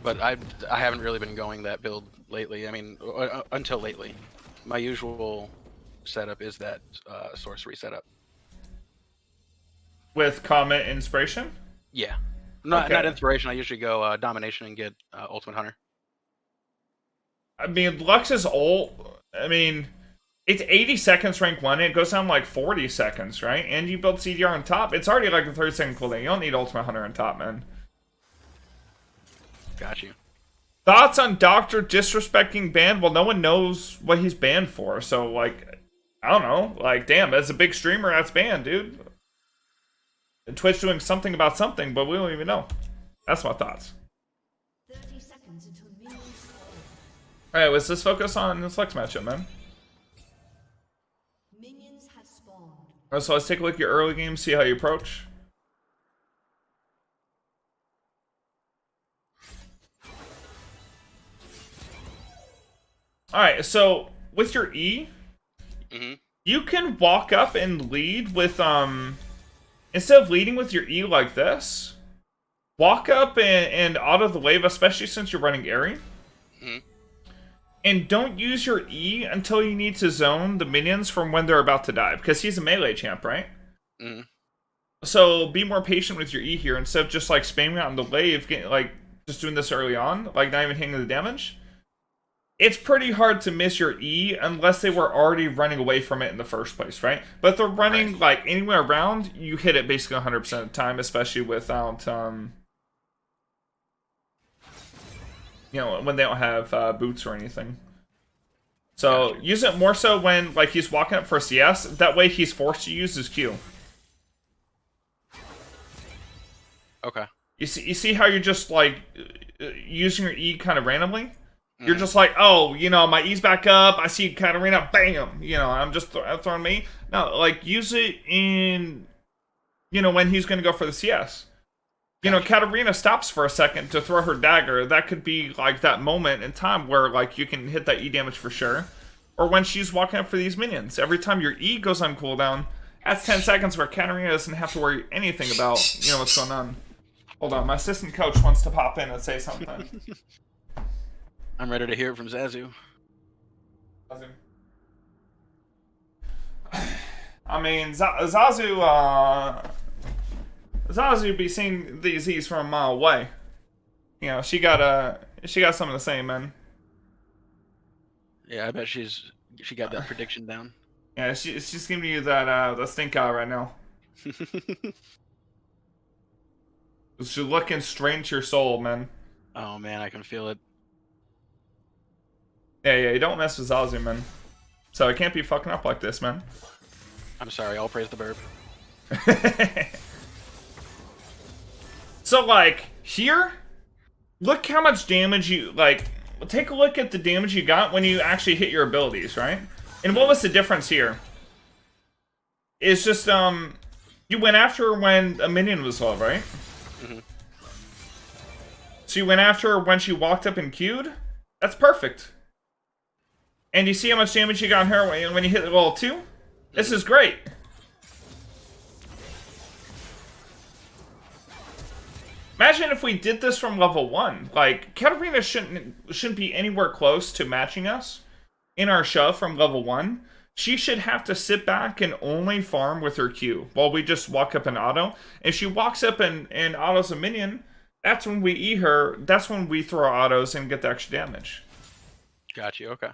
but I haven't really been going that build lately. I mean, until lately. My usual setup is that sorcery setup. With Comet Inspiration? Yeah, not Okay. inspiration. I usually go domination and get ultimate hunter. I mean, Lux is old. I mean, it's 80 seconds rank 1, and it goes down like 40 seconds, right? And you build CDR on top. It's already like a 30-second cooldown. You don't need Ultimate Hunter on top, man. Got you. Thoughts on Doctor disrespecting banned? Well, no one knows what he's banned for, so, like, I don't know. Like, damn, as a big streamer, that's banned, dude. And Twitch doing something about something, but we don't even know. That's my thoughts. 30 seconds until minions spawn. Alright, let's just focus on this Lux matchup, man. Minions have spawned. Alright, so let's take a look at your early game, see how you approach. Alright, so with your E, you can walk up and lead with, instead of leading with your E like this, walk up and auto the wave, especially since you're running Airy. And don't use your E until you need to zone the minions from when they're about to die, because he's a melee champ, right? So be more patient with your E here, instead of just like spamming out on the wave, like just doing this early on, like not even hitting the damage. It's pretty hard to miss your E unless they were already running away from it in the first place, right? But if they're running like anywhere around, you hit it basically 100% of the time, especially without, you know, when they don't have boots or anything. So use it more so when like he's walking up for CS. That way he's forced to use his Q. Okay. You see how you're just like using your E kind of randomly? You're just like, oh, you know, my E's back up. I see Katarina, bam. You know, I'm just throwing me. No, like use it in, you know, when he's gonna go for the CS. You know, Katarina stops for a second to throw her dagger. That could be like that moment in time where like you can hit that E damage for sure. Or when she's walking up for these minions. Every time your E goes on cooldown, that's 10 seconds where Katarina doesn't have to worry anything about, you know, what's going on. Hold on, my assistant coach wants to pop in and say something. I'm ready to hear it from Zazu. I mean, Zazu be seeing these E's from a mile away. You know, she got something to say, man. Yeah, I bet she got that prediction down. Yeah, she's giving you that the stink eye right now. She's looking straight into your soul, man. Oh man, I can feel it. Yeah, you don't mess with Zazu, man. So it can't be fucking up like this, man. I'm sorry, I'll praise the burp. So, like, here, look how much damage you, like, take a look at the damage you got when you actually hit your abilities, right? And what was the difference here? It's just, you went after her when a minion was low, right? So you went after her when she walked up and queued? That's perfect. And you see how much damage you got on her when you hit the level 2? This is great. Imagine if we did this from level 1. Like, Katarina shouldn't be anywhere close to matching us in our shove from level 1. She should have to sit back and only farm with her Q while we just walk up and auto. If she walks up and autos a minion, that's when we E her. That's when we throw our autos and get the extra damage. Got you, okay.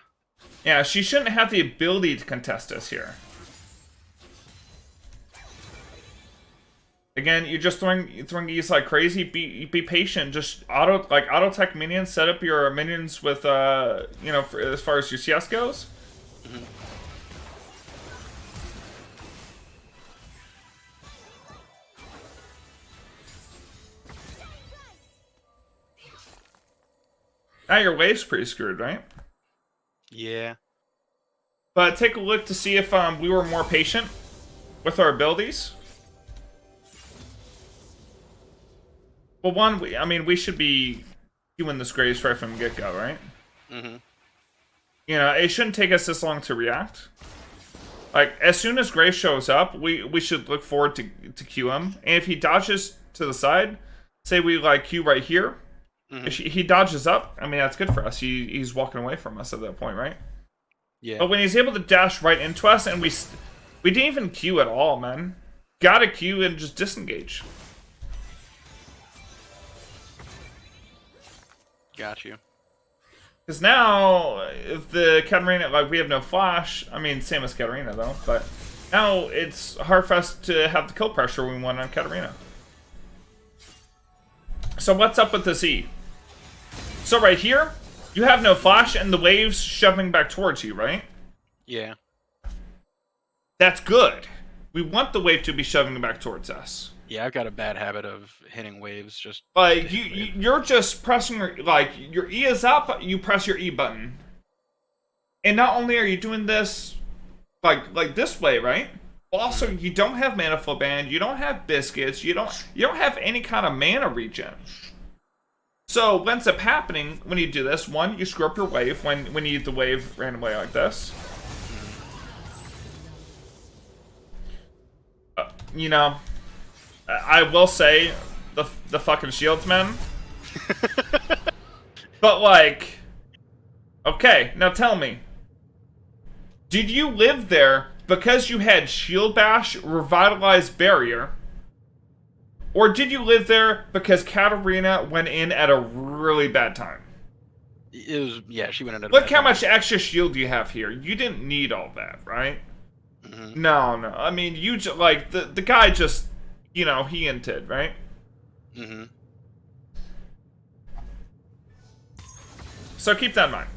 Yeah, she shouldn't have the ability to contest us here. Again, you're just throwing E's like crazy. Be patient. Just auto tech minions. Set up your minions with you know, as far as your CS goes. Now your wave's pretty screwed, right? Yeah. But take a look to see if we were more patient with our abilities. Well, one, I mean, we should be doing this Graves right from the get-go, right? You know, it shouldn't take us this long to react. Like, as soon as Graves shows up, we should look forward to Q him. And if he dodges to the side, say we, like, Q right here, He dodges up. I mean, that's good for us. He's walking away from us at that point, right? Yeah. But when he's able to dash right into us, and we didn't even Q at all, man. Gotta Q and just disengage. Got you. Because now, if the Katarina, like, we have no flash. I mean, same as Katarina, though. But now it's hard for us to have the kill pressure we want on Katarina. So what's up with this E? So right here, you have no flash and the wave's shoving back towards you, right? Yeah. That's good. We want the wave to be shoving back towards us. Yeah, I've got a bad habit of hitting waves. Just Like you're just pressing your E is up. You press your E button, and not only are you doing this like this way, right? Also, you don't have mana full band. You don't have biscuits. You don't have any kind of mana regen. So what ends up happening when you do this? One, you screw up your wave when you use the wave randomly like this. You know, I will say the fucking shields, man. But like, okay, now tell me, did you live there because you had shield bash, revitalized barrier, or did you live there because Katarina went in at a really bad time? it was, yeah, she went into. Look how much extra shield you have here. You didn't need all that, right? No. I mean, you just like the guy just, you know, he inted, right? So keep that in mind.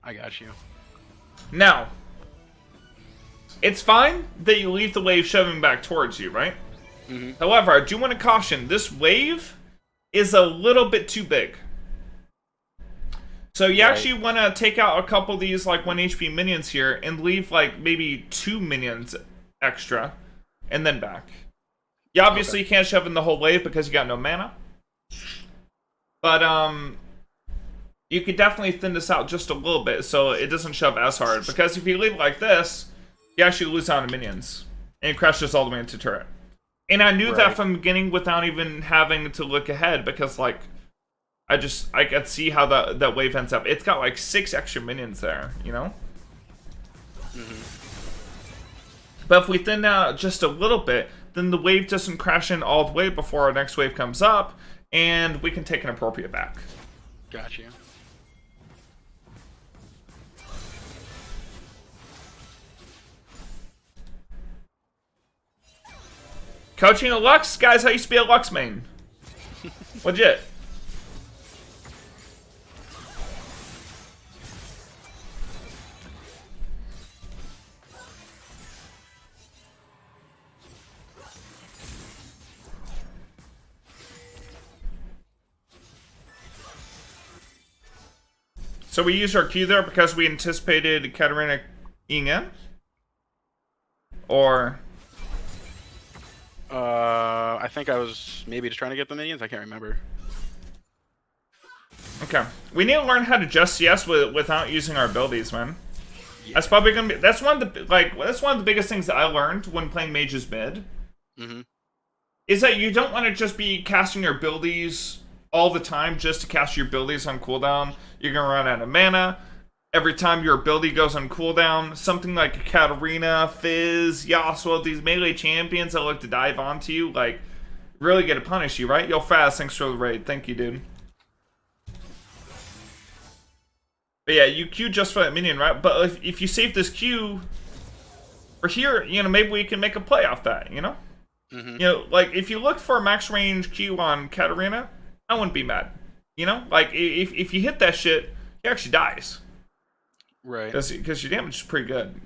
I got you. Now, it's fine that you leave the wave shoving back towards you, right? However, I do want to caution, this wave is a little bit too big. So you actually want to take out a couple of these like 1 HP minions here and leave like maybe 2 minions extra and then back. You obviously can't shove in the whole wave because you got no mana. But you could definitely thin this out just a little bit so it doesn't shove as hard. Because if you leave it like this, you actually lose out on minions. And it crashes all the way into turret. And I knew that from the beginning without even having to look ahead because like I could see how that wave ends up. It's got like 6 extra minions there, you know? But if we thin out just a little bit, then the wave doesn't crash in all the way before our next wave comes up, and we can take an appropriate back. Got you. Coaching a LUX? Guys, I used to be a LUX main. Legit. So we used our Q there because we anticipated Katarina ing in? Or... I think I was maybe just trying to get the minions. I can't remember. Okay, we need to learn how to just CS without using our abilities, man. Yeah. That's probably gonna be. That's one of the biggest things that I learned when playing mages mid. Is that you don't want to just be casting your abilities all the time just to cast your abilities on cooldown. You're gonna run out of mana. Every time your ability goes on cooldown, something like Katarina, Fizz, Yasuo, these melee champions that like to dive onto you, like, really get to punish you, right? Yo, Fast, thanks for the raid. Thank you, dude. But yeah, you Q just for that minion, right? But if you save this Q for here, you know, maybe we can make a play off that, you know? You know, like, if you look for a max range Q on Katarina, I wouldn't be mad. You know? Like, if you hit that shit, he actually dies. Right. Because your damage is pretty good.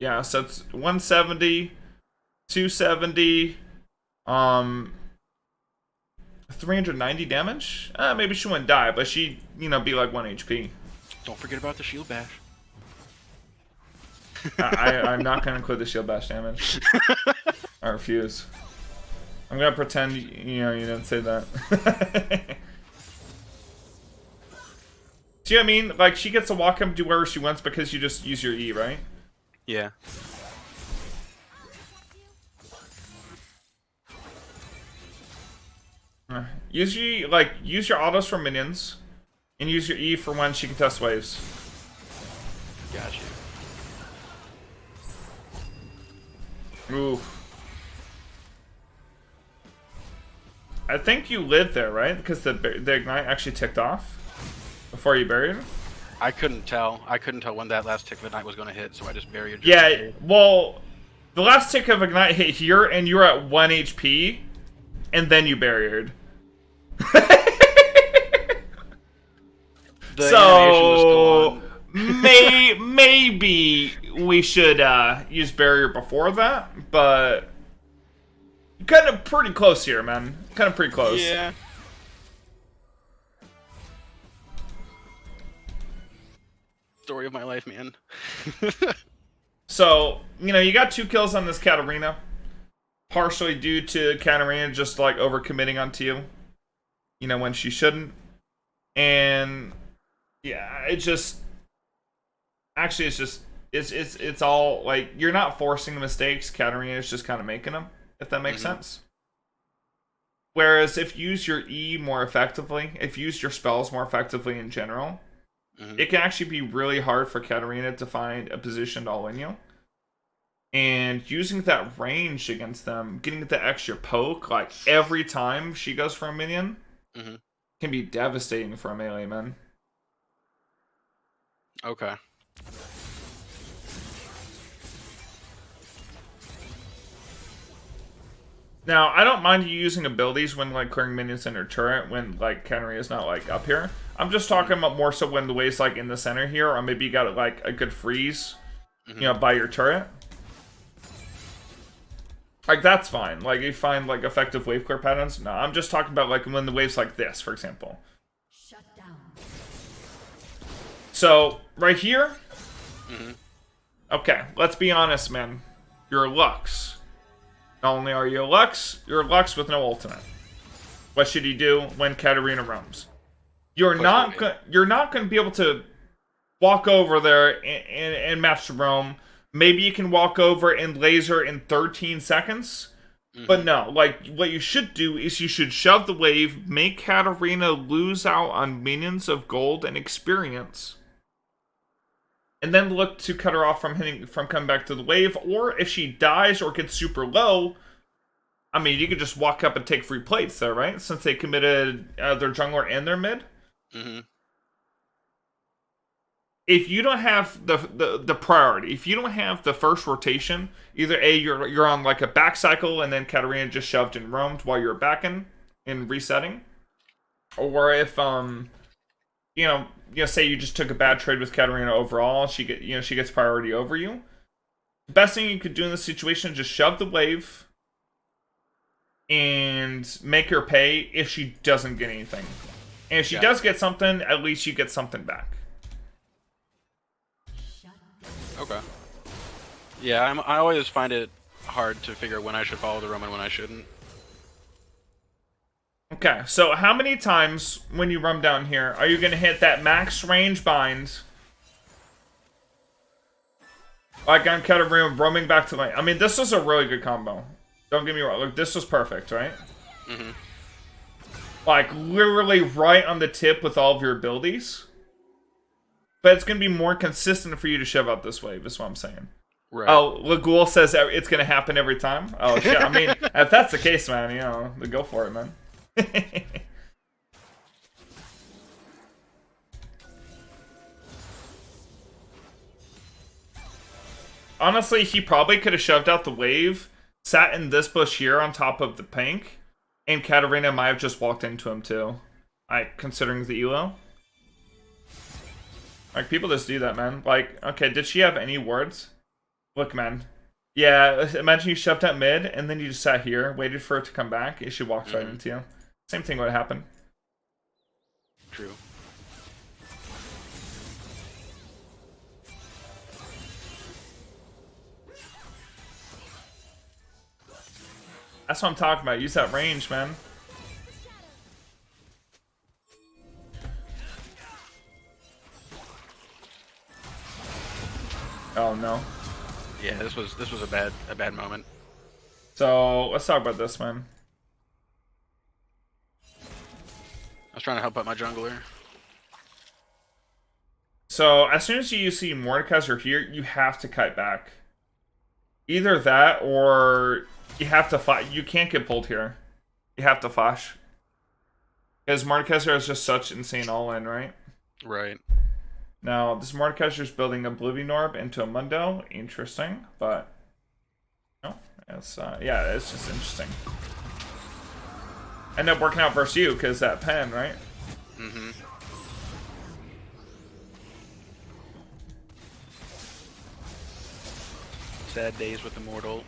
Yeah, so it's 170, 270, 390 damage? Maybe she wouldn't die, but she'd, you know, be like 1 HP. Don't forget about the shield bash. I'm not going to include the shield bash damage. I refuse. I'm going to pretend, you know, you didn't say that. See what I mean? Like, she gets to walk up and do wherever she wants because you just use your E, right? Yeah. Use your autos for minions, and use your E for when she can test waves. Got you. Ooh. I think you lived there, right? Because the ignite actually ticked off before you buried. I couldn't tell. I couldn't tell when that last tick of ignite was going to hit, so I just buried. Yeah, well, the last tick of ignite hit here, and you were at 1 HP, and then you buried. The animation was So still on. maybe we should use barrier before that, but kind of pretty close here, man. Kind of pretty close. Yeah. Story of my life, man. So, you got 2 kills on this Katarina. Partially due to Katarina just, like, overcommitting onto you. When she shouldn't. And, yeah, it's just... Actually, it's all, like, you're not forcing the mistakes. Katarina is just kind of making them, if that makes sense. Whereas, if you use your E more effectively, if you use your spells more effectively in general... It can actually be really hard for Katarina to find a position to all-in you. And using that range against them, getting the extra poke, like, every time she goes for a minion, can be devastating for a melee, man. Okay. Now, I don't mind you using abilities when, like, clearing minions in her turret when, like, Katarina's not, like, up here. I'm just talking about more so when the wave's, like, in the center here, or maybe you got, like, a good freeze, by your turret. Like, that's fine. Like, you find, like, effective wave clear patterns. No, I'm just talking about, like, when the wave's like this, for example. Shut down. So, right here... Okay, let's be honest, man. You're a LUX. Not only are you a LUX, you're a LUX with no ultimate. What should you do when Katarina roams? You're not going to be able to walk over there and match the roam. Maybe you can walk over and laser in 13 seconds. But no, like, what you should do is you should shove the wave, make Katarina lose out on minions of gold and experience, and then look to cut her off from coming back to the wave. Or if she dies or gets super low, I mean, you could just walk up and take free plates there, right? Since they committed their jungler and their mid. If you don't have the priority, if you don't have the first rotation, either A, you're on like a back cycle and then Katarina just shoved and roamed while you're backing and resetting, or if say you just took a bad trade with Katarina overall, she gets priority over you. The best thing you could do in this situation is just shove the wave and make her pay if she doesn't get anything. And if she does get something, at least you get something back. Okay. Yeah, I always find it hard to figure when I should follow the roam and when I shouldn't. Okay, so how many times when you roam down here are you going to hit that max range bind? Like I'm kind of roaming back to lane. I mean, this was a really good combo. Don't get me wrong. Look, this was perfect, right? Like, literally right on the tip with all of your abilities. But it's going to be more consistent for you to shove out this wave, is what I'm saying. Right. Oh, Lagul says it's going to happen every time? Oh, shit. I mean, if that's the case, man, then go for it, man. Honestly, he probably could have shoved out the wave, sat in this bush here on top of the pink, and Katarina might have just walked into him too. Considering the elo. Like, people just do that, man. Like, okay, did she have any words? Look, man. Yeah, imagine you shoved out mid, and then you just sat here, waited for it to come back, and she walks right into you. Same thing would happen. True. That's what I'm talking about. Use that range, man. Oh no. Yeah, this was a bad moment. So let's talk about this, man. was trying to help out my jungler. So as soon as you see Mordekaiser here, you have to kite back. Either that or you have to fight. You can't get pulled here. You have to flash. Because Mordekaiser is just such insane all-in, right? Right. Now, this Mordekaiser's building Oblivion Orb into a Mundo. Interesting, but... No, it's, yeah, it's just interesting. End up working out versus you, because that pen, right? Mm-hmm. Sad days with Immortal.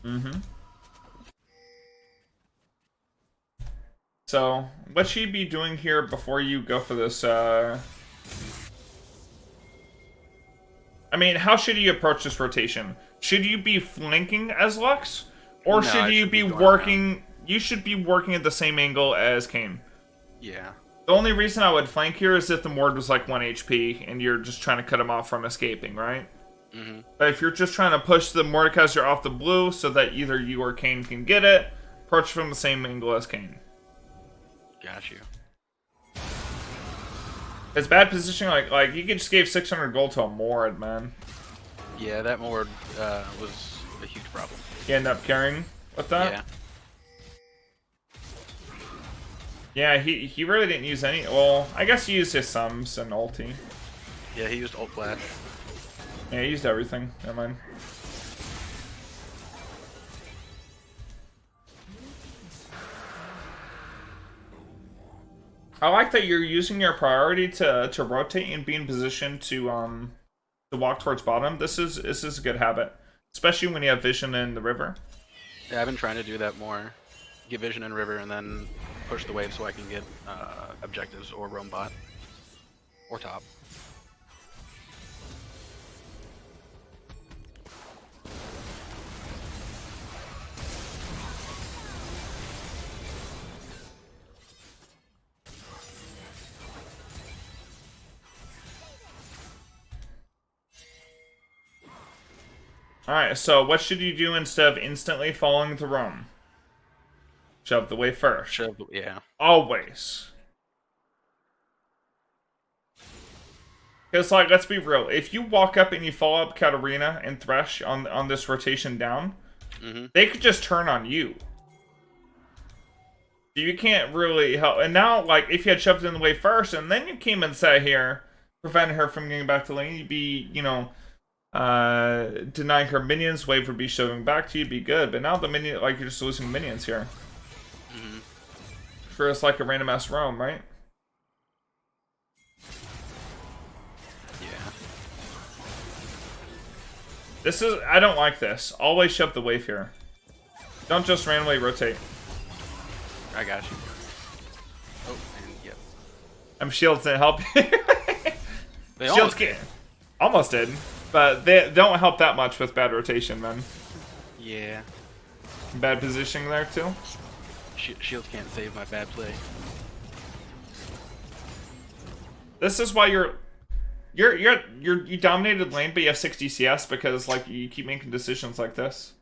Mm-hmm. So, what should you be doing here before you go for this, I mean, how should you approach this rotation? Should you be flanking as Lux? Or No, should I you should be be going working... around. You should be working at the same angle as Kayn. Yeah. The only reason I would flank here is if the Mord was like 1 HP and you're just trying to cut him off from escaping, right? Mm-hmm. But if you're just trying to push the Mordekaiser off the blue so that either you or Kayn can get it, approach from the same angle as Kayn. Got you. It's bad positioning, like you could just give 600 gold to a Mord, man. Yeah, that Mord was a huge problem. You end up carrying with that? Yeah. Yeah, he really didn't use any. Well, I guess he used his sums and ulti. Yeah, he used ult flash. Yeah, he used everything. Never mind. I like that you're using your priority to rotate and be in position to walk towards bottom. This is a good habit, especially when you have vision in the river. Yeah, I've been trying to do that more. Get vision in river and then push the wave so I can get objectives or roam bot. Or top. Alright, so what should you do instead of instantly following the roam? Shove the wave first. Shove, yeah. Always. Because, like, let's be real. If you walk up and you follow up Katarina and Thresh on this rotation down, they could just turn on you. You can't really help. And now, like, if you had shoved in the wave first and then you came and sat here, preventing her from getting back to lane, you'd be, you know, denying her minions, wave would be shoving back to you, be good. But now the minion, like, you're just losing minions here. For it's like a random ass roam, right? Yeah. This is, I don't like this. Always shove the wave here. Don't just randomly rotate. I got you. Oh, and yep. Shields didn't help. They Shields almost did. almost did, but they don't help that much with bad rotation, man. Yeah. Bad positioning there too. Shields can't save my bad play. This is why you dominated lane, but you have 60 CS because like you keep making decisions like this.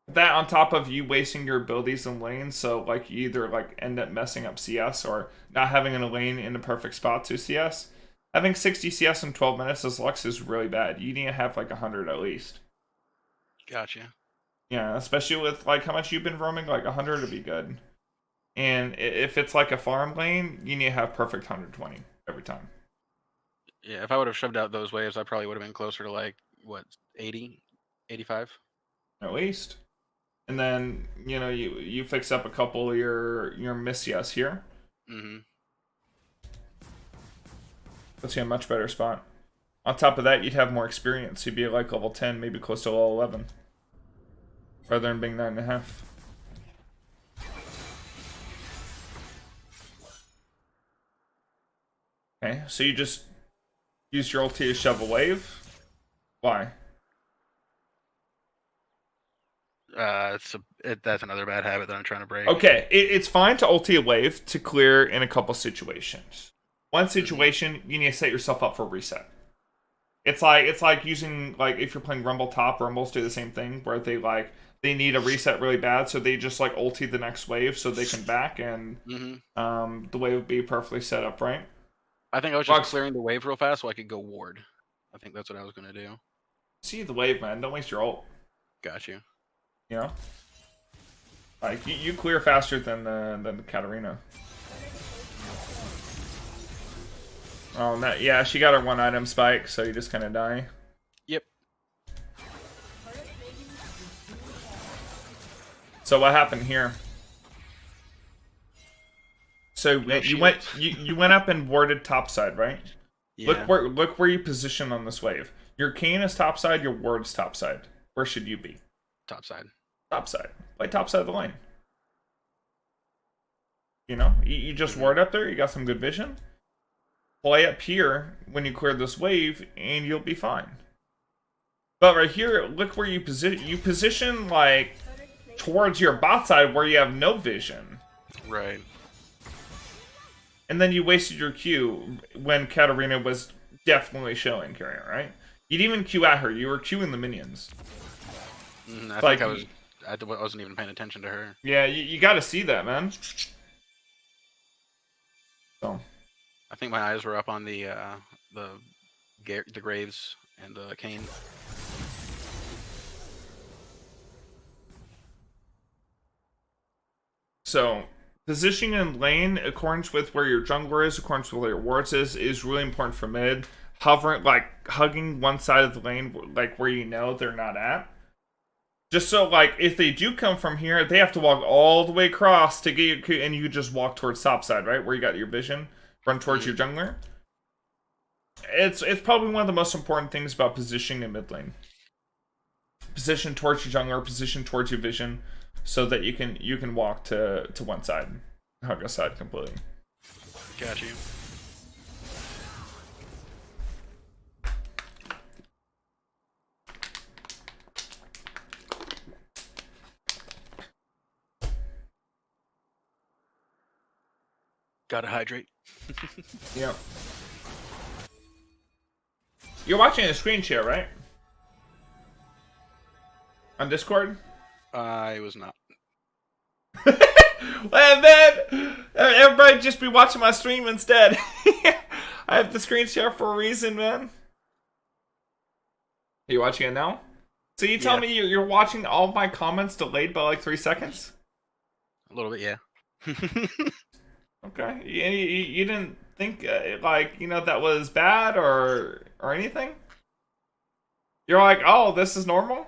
That on top of you wasting your abilities in lane, so like you either like end up messing up CS or not having a lane in the perfect spot to CS. Having 60 CS in 12 minutes as Lux is really bad. You need to have like 100 at least. Gotcha. Yeah, especially with like how much you've been roaming, like 100 would be good. And if it's like a farm lane, you need to have perfect 120 every time. Yeah, if I would have shoved out those waves, I probably would have been closer to like, what, 80? 85? At least. And then, you know, you fix up a couple of your miss yes here. Puts you in a much better spot. On top of that, you'd have more experience. You'd be like level 10, maybe close to level 11. Rather than being 9.5. Okay, so you just use your ulti to shove a wave? Why? That's another bad habit that I'm trying to break. Okay, it's fine to ulti a wave to clear in a couple situations. One situation, you need to set yourself up for reset. It's like using like if you're playing Rumble top, Rumbles do the same thing where they need a reset really bad, so they just like ulti the next wave so they can back and the wave would be perfectly set up, right? I think I was just clearing the wave real fast so I could go ward. I think that's what I was gonna do. See the wave, man. Don't waste your ult. Got you. You know, like you clear faster than the Katarina. Oh, yeah, she got her one item spike, so you just kind of die. Yep. So what happened here? So you went up and warded topside, right? Yeah. Look where you position on this wave. Your Kayn is topside, your ward is topside. Where should you be? Topside. Topside. Play topside of the lane. You know, you just ward up there. You got some good vision. Play up here when you clear this wave, and you'll be fine. But right here, look where you position. You position like towards your bot side where you have no vision. Right. And then you wasted your Q when Katarina was definitely showing carrier, right? You didn't even Q at her. You were Qing the minions. I think I wasn't even paying attention to her. Yeah, you got to see that, man. So. I think my eyes were up on the Graves and the Kayn. So, positioning in lane, accordance with where your jungler is, accordance with where your wards is really important for mid. Hovering, like, hugging one side of the lane, like, where you know they're not at. Just so, like, if they do come from here, they have to walk all the way across to get your... And you just walk towards top side, right? Where you got your vision. Run towards your jungler. It's probably one of the most important things about positioning in mid lane. Position towards your jungler, position towards your vision, so that you can walk to one side, hug a side completely. Got you. Gotta hydrate. Yeah. You're watching a screen share, right? On Discord? I was not. Well, man, everybody just be watching my stream instead. I have the screen share for a reason, man. Are you watching it now? So you tell me you're watching all of my comments delayed by like 3 seconds? A little bit, yeah. Okay. You didn't think like, you know, that was bad or anything? You're like, oh, this is normal?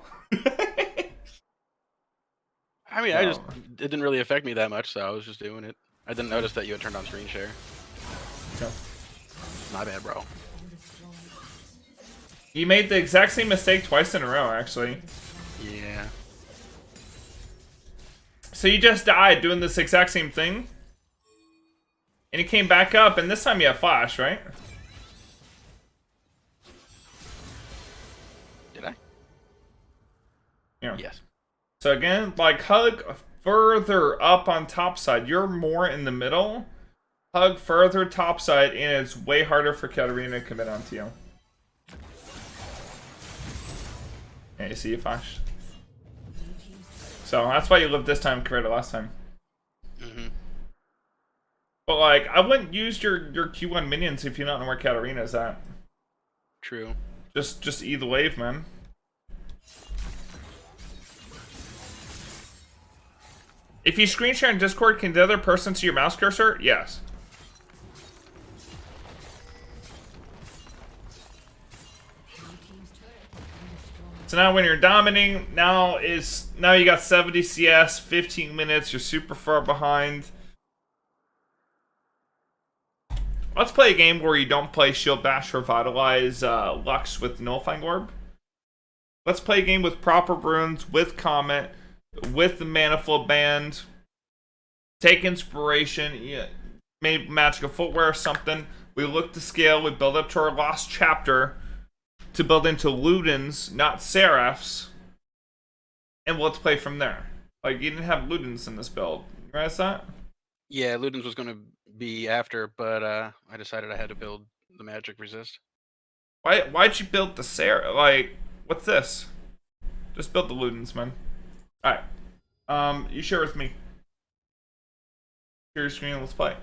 I mean, it didn't really affect me that much, so I was just doing it. I didn't notice that you had turned on screen share. Okay. My bad, bro. You made the exact same mistake twice in a row, actually. Yeah. So you just died doing this exact same thing? And he came back up, and this time you have flash, right? Did I? Yeah. Yes. So again, like, hug further up on top side. You're more in the middle. Hug further top side, and it's way harder for Katarina to commit onto you. Yeah, you see you flash. So that's why you lived this time compared to last time. But like, I wouldn't use your Q1 minions if you don't know where Katarina is at. True. Just E the wave, man. If you screen share in Discord, can the other person see your mouse cursor? Yes. So now when you're dominating, now you got 70 CS, 15 minutes, you're super far behind. Let's play a game where you don't play Shield Bash, Revitalize, Lux with Nullifying Orb. Let's play a game with proper runes, with Comet, with the Manifold Band. Take inspiration, maybe magical footwear or something. We look to scale, we build up to our lost chapter to build into Ludens, not Seraphs. And let's play from there. Like, you didn't have Ludens in this build. You realize that? Yeah, Ludens was going to be after, but I decided I had to build the magic resist. Why'd you build the Sarah? Like, what's this? Just build the Ludens, man. Alright. You share with me. Share your screen, let's play.